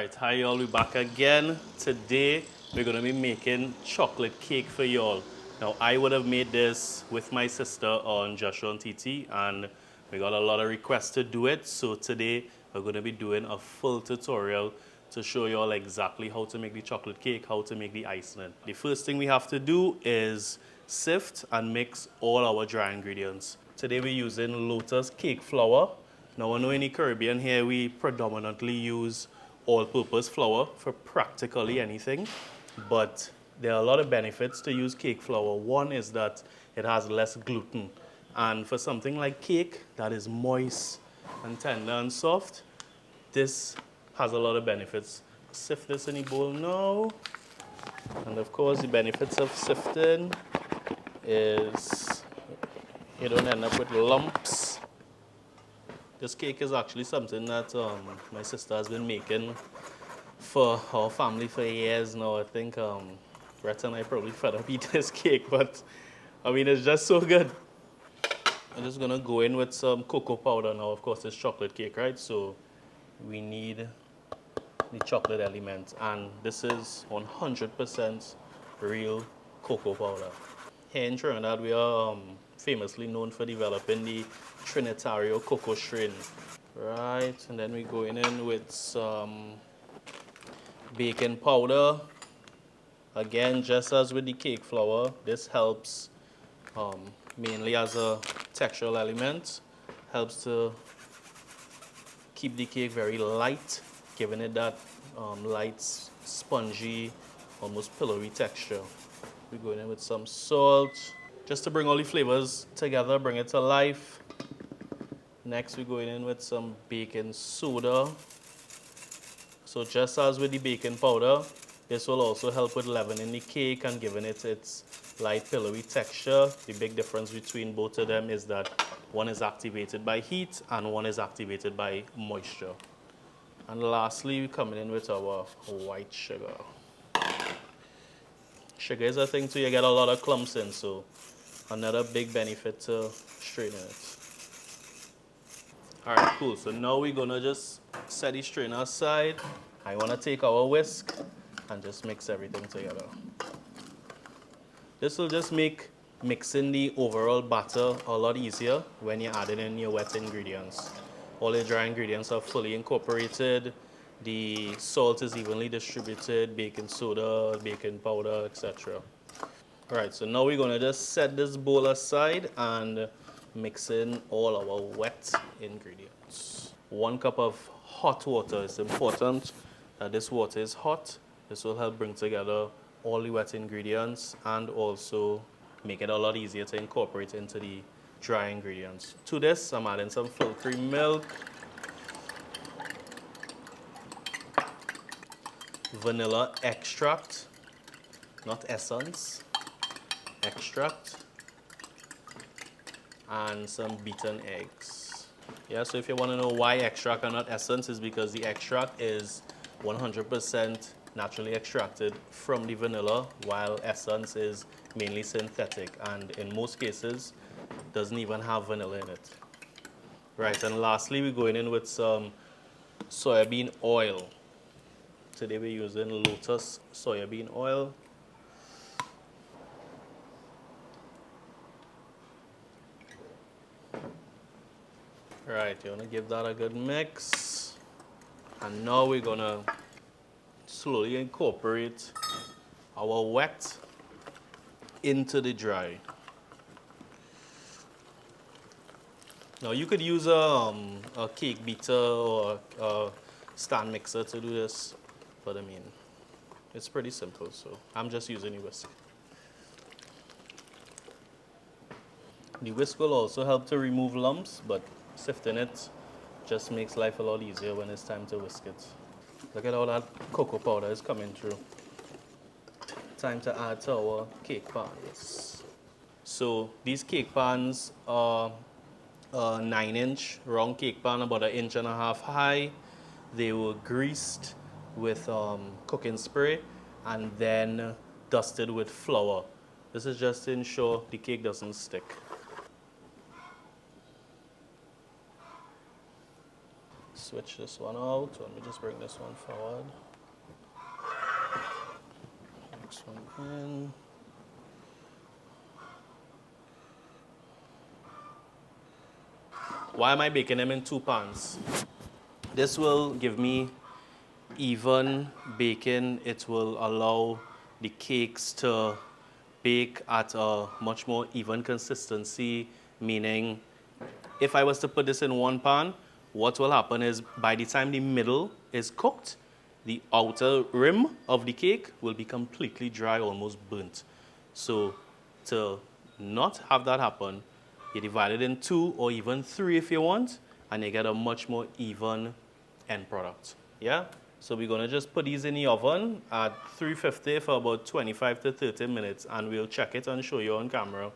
Alright, hi y'all, we're back again. Today we're gonna be making chocolate cake for y'all. Now I would have made this with my sister on Joshua and TT and we got a lot of requests to do it. So today we're gonna be doing a full tutorial to show y'all exactly how to make the chocolate cake, how to make the icing. The first thing we have to do is sift and mix all our dry ingredients. Today we're using Lotus Cake Flour. Now I know in the Caribbean here we predominantly use all-purpose flour for practically anything, but there are a lot of benefits to use cake flour. One is that it has less gluten, and for something like cake that is moist and tender and soft, this has a lot of benefits. Sift this in the bowl now, and of course the benefits of sifting is you don't end up with lumps. This cake is actually something that my sister has been making for our family for years now. I think Brett and I probably fed up eating this cake, but I mean, it's just so good. I'm just gonna go in with some cocoa powder now. Of course, it's chocolate cake, right? So we need the chocolate element, and this is 100% real cocoa powder. Here in Trinidad, we are famously known for developing the Trinitario cocoa strain. Right, and then we go in with some baking powder. Again, just as with the cake flour, this helps mainly as a textural element. Helps to keep the cake very light, giving it that light, spongy, almost pillowy texture. We go in with some salt, just to bring all the flavors together, bring it to life. Next, we're going in with some baking soda. So just as with the baking powder, this will also help with leavening the cake and giving it its light pillowy texture. The big difference between both of them is that one is activated by heat and one is activated by moisture. And lastly, we're coming in with our white sugar. Sugar is a thing too, you get a lot of clumps in, so another big benefit to straining it. Alright, cool. So now we're gonna just set the strainer aside. I wanna take our whisk and just mix everything together. This will just make mixing the overall batter a lot easier when you're adding in your wet ingredients. All the dry ingredients are fully incorporated. The salt is evenly distributed, baking soda, baking powder, etc. Alright, so now we're gonna just set this bowl aside and mix in all our wet ingredients. 1 cup of hot water. It's important that this water is hot. This will help bring together all the wet ingredients and also make it a lot easier to incorporate into the dry ingredients. To this, I'm adding some full cream milk, vanilla extract, not essence, extract, and some beaten eggs. Yeah, so if you want to know why extract and not essence, is because the extract is 100% naturally extracted from the vanilla, while essence is mainly synthetic and in most cases doesn't even have vanilla in it. Right, and lastly we're going in with some soya bean oil. Today we're using Lotus soya bean oil. Right, you want to give that a good mix. And now we're going to slowly incorporate our wet into the dry. Now you could use a cake beater or a stand mixer to do this, but I mean, it's pretty simple, so I'm just using the whisk. The whisk will also help to remove lumps, but sifting it just makes life a lot easier when it's time to whisk it. Look at all that cocoa powder is coming through. Time to add to our cake pans. So these cake pans are a 9-inch round cake pan, about 1.5 inches high. They were greased with cooking spray and then dusted with flour. This is just to ensure the cake doesn't stick. switch this one out. Let me just bring this one forward. Next one in. Why am I baking them in 2 pans? This will give me even baking. It will allow the cakes to bake at a much more even consistency, meaning if I was to put this in 1 pan, what will happen is by the time the middle is cooked, the outer rim of the cake will be completely dry, almost burnt. So to not have that happen, you divide it in 2 or even 3 if you want, and you get a much more even end product. Yeah? So we're gonna just put these in the oven at 350 for about 25 to 30 minutes, and we'll check it and show you on camera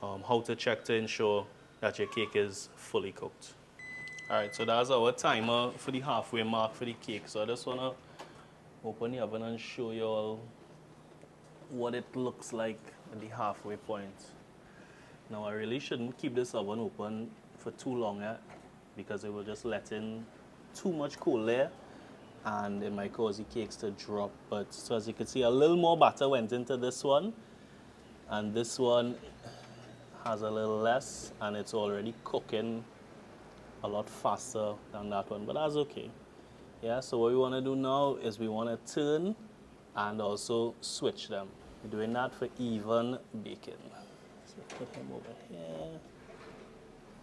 how to check to ensure that your cake is fully cooked. All right, so that's our timer for the halfway mark for the cake. So I just wanna open the oven and show you all what it looks like at the halfway point. Now I really shouldn't keep this oven open for too long because it will just let in too much cold air and it might cause the cakes to drop. But so as you can see, a little more batter went into this one, and this one has a little less, and it's already cooking a lot faster than that one, but that's okay. Yeah, so what we want to do now is we want to turn and also switch them. We're doing that for even baking. So put him over here,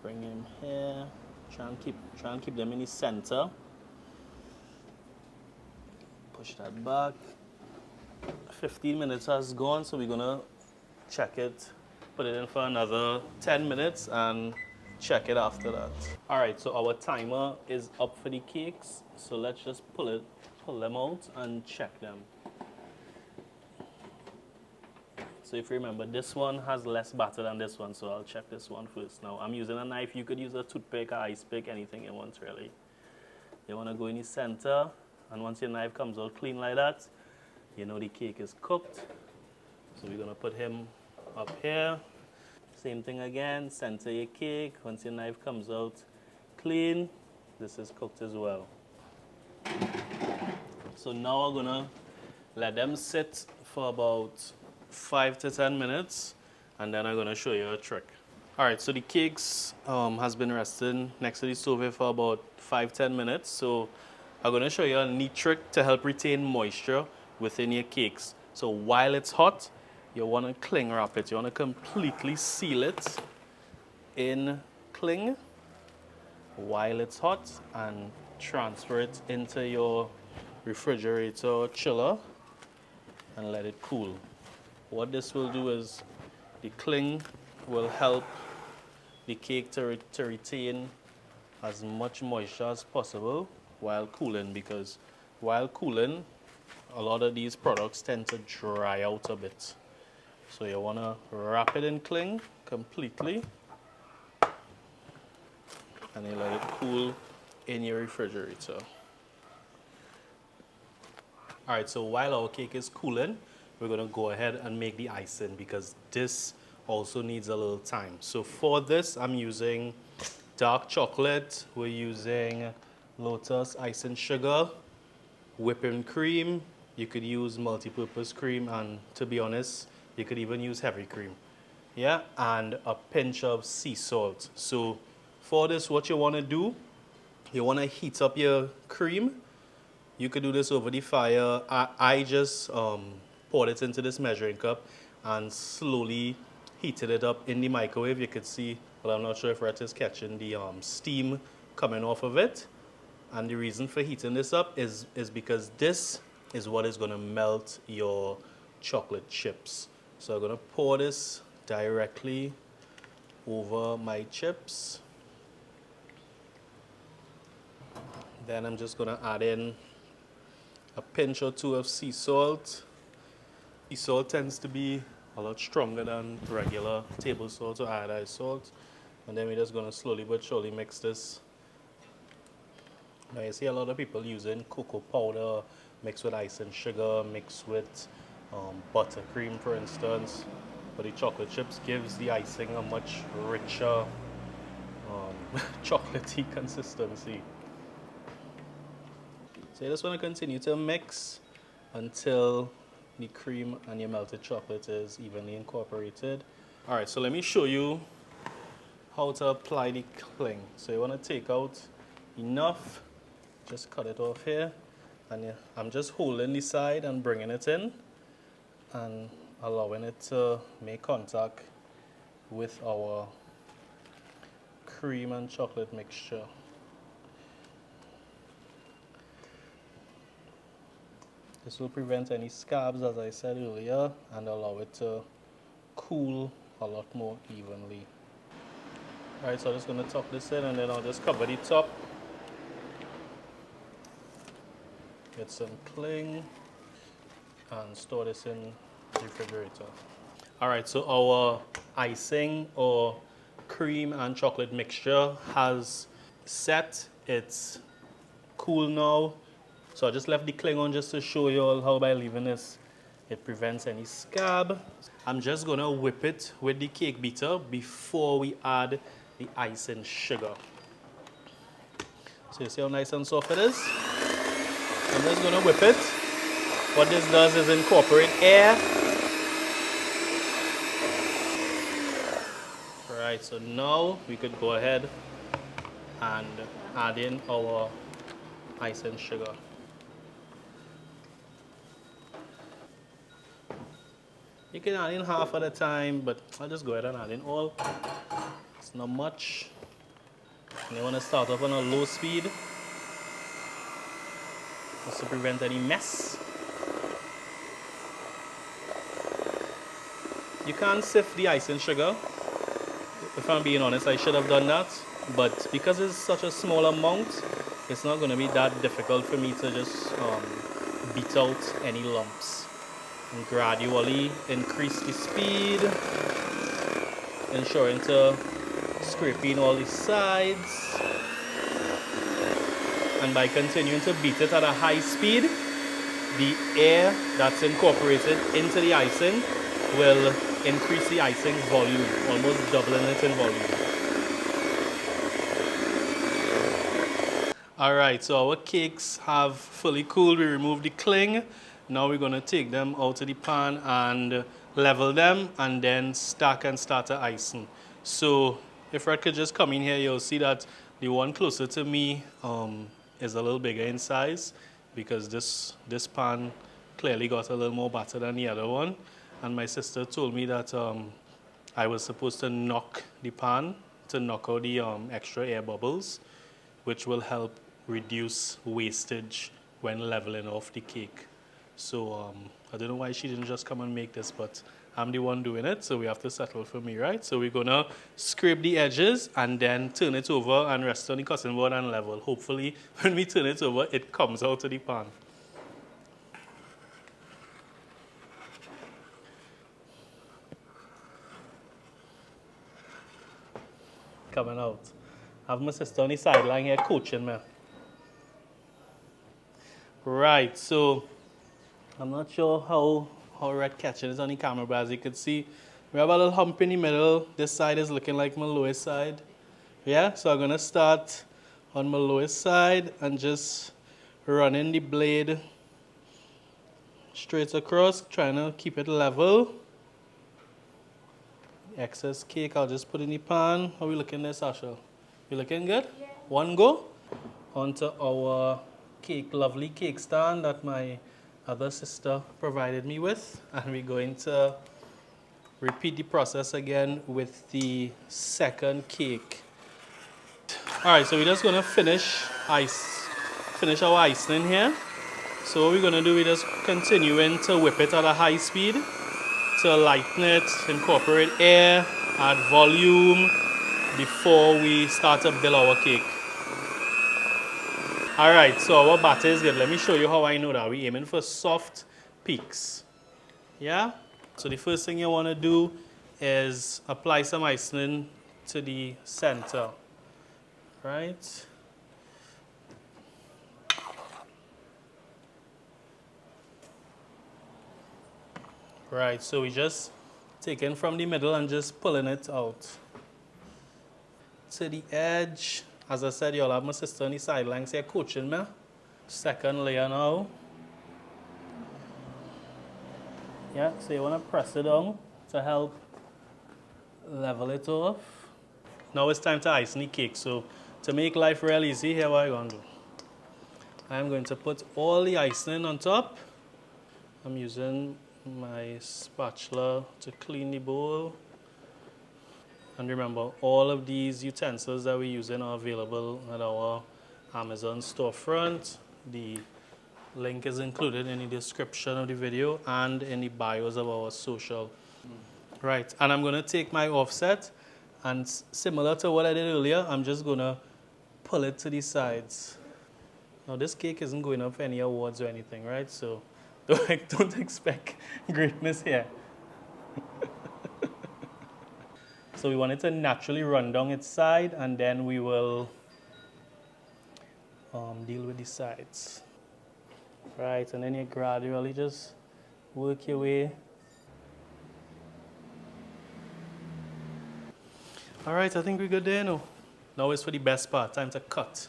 bring him here, try and keep them in the center. Push that back. 15 minutes has gone, so we're gonna check it, put it in for another 10 minutes and check it after that. All right, so our timer is up for the cakes. So let's just pull them out and check them. So if you remember, this one has less batter than this one, so I'll check this one first. Now I'm using a knife. You could use a toothpick, or ice pick, anything you want really. You wanna go in the center, and once your knife comes out clean like that, you know the cake is cooked. So we're gonna put him up here. Same thing again, center your cake. Once your knife comes out clean, this is cooked as well. So now we're gonna let them sit for about 5 to 10 minutes, and then I'm gonna show you a trick. All right, so the cakes has been resting next to the stove for about 5-10 minutes. So I'm gonna show you a neat trick to help retain moisture within your cakes. So while it's hot, you want to cling wrap it. You want to completely seal it in cling while it's hot and transfer it into your refrigerator or chiller and let it cool. What this will do is the cling will help the cake to retain as much moisture as possible while cooling, because while cooling, a lot of these products tend to dry out a bit. So you want to wrap it in cling completely and you let it cool in your refrigerator. All right, so while our cake is cooling, we're going to go ahead and make the icing, because this also needs a little time. So for this, I'm using dark chocolate. We're using Lotus icing sugar, whipping cream. You could use multi-purpose cream, and to be honest, you could even use heavy cream. Yeah, and a pinch of sea salt. So for this, what you want to do, you want to heat up your cream. You could do this over the fire. I just poured it into this measuring cup and slowly heated it up in the microwave. You could see, well, I'm not sure if Rhett is catching the steam coming off of it. And the reason for heating this up is because this is what is going to melt your chocolate chips. So I'm going to pour this directly over my chips. Then I'm just going to add in a pinch or 2 of sea salt. Sea salt tends to be a lot stronger than regular table salt or iodized salt. And then we're just going to slowly but surely mix this. Now you see a lot of people using cocoa powder mixed with icing sugar, mixed with buttercream, for instance. But the chocolate chips gives the icing a much richer chocolatey consistency. So you just want to continue to mix until the cream and your melted chocolate is evenly incorporated. All right, so let me show you how to apply the cling. So you want to take out enough, just cut it off here, and I'm just holding the side and bringing it in and allowing it to make contact with our cream and chocolate mixture. This will prevent any scabs, as I said earlier, and allow it to cool a lot more evenly. Alright, so I'm just going to top this in, and then I'll just cover the top. Get some cling and store this in the refrigerator. Alright, so our icing or cream and chocolate mixture has set. It's cool now. So I just left the cling on just to show you all how by leaving this it prevents any scab. I'm just going to whip it with the cake beater before we add the icing sugar. So you see how nice and soft it is? I'm just going to whip it. What this does is incorporate air. Right, so now we could go ahead and add in our icing sugar. You can add in half at a time, but I'll just go ahead and add in all. It's not much. And you want to start off on a low speed just to prevent any mess. You can sift the icing sugar. If I'm being honest, I should have done that. But because it's such a small amount, it's not going to be that difficult for me to just beat out any lumps. And gradually increase the speed, ensuring to scraping all the sides. And by continuing to beat it at a high speed, the air that's incorporated into the icing will increase the icing volume, almost doubling it in volume. Alright, so our cakes have fully cooled. We removed the cling. Now we're going to take them out of the pan and level them and then stack and start the icing. So if Fred could just come in here, you'll see that the one closer to me is a little bigger in size because this pan clearly got a little more batter than the other one. And my sister told me that I was supposed to knock the pan to knock out the extra air bubbles, which will help reduce wastage when leveling off the cake. So I don't know why she didn't just come and make this, but I'm the one doing it, so we have to settle for me, right? So we're going to scrape the edges and then turn it over and rest on the cutting board and level. Hopefully, when we turn it over, it comes out of the pan. Coming out. I have my sister on the sideline here coaching me. Right, so I'm not sure how red catching is on the camera, but as you can see, we have a little hump in the middle. This side is looking like my lowest side. Yeah, so I'm gonna start on my lowest side and just running the blade straight across, trying to keep it level. Excess cake, I'll just put in the pan. How are we looking there, Sascha? You looking good? Yeah. One go. Onto our lovely cake stand that my other sister provided me with. And we're going to repeat the process again with the second cake. Alright, so we're just going to finish our icing in here. So what we're going to do, we're just continuing to whip it at a high speed to lighten it, incorporate air, add volume before we start to build our cake. Alright, so our batter is good. Let me show you how I know that. We're aiming for soft peaks. Yeah? So the first thing you want to do is apply some icing to the center. Right? Right, so we just taking from the middle and just pulling it out to the edge. As I said, you'll have my sister on the sidelines here coaching me. Second layer now. Yeah, so you want to press it down to help level it off. Now it's time to ice the cake. So to make life real easy, here what I'm going to do. I'm going to put all the icing on top. I'm using my spatula to clean the bowl. And remember, all of these utensils that we're using are available at our Amazon storefront. The link is included in the description of the video and in the bios of our social. Right, and I'm going to take my offset, and similar to what I did earlier, I'm just going to pull it to the sides. Now this cake isn't going up for any awards or anything, right? So don't expect greatness here. So we want it to naturally run down its side, and then we will deal with the sides. Right, and then you gradually just work your way. All right, I think we're good there now. Now it's for the best part, time to cut.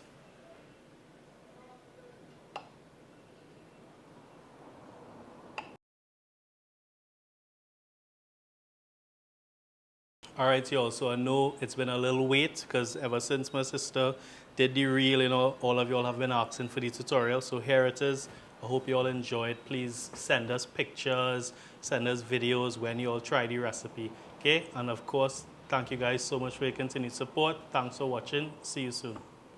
All right, y'all, so I know it's been a little wait because ever since my sister did the reel, all of y'all have been asking for the tutorial. So here it is. I hope you all enjoyed. Please send us pictures, send us videos when you all try the recipe. Okay, and of course, thank you guys so much for your continued support. Thanks for watching. See you soon.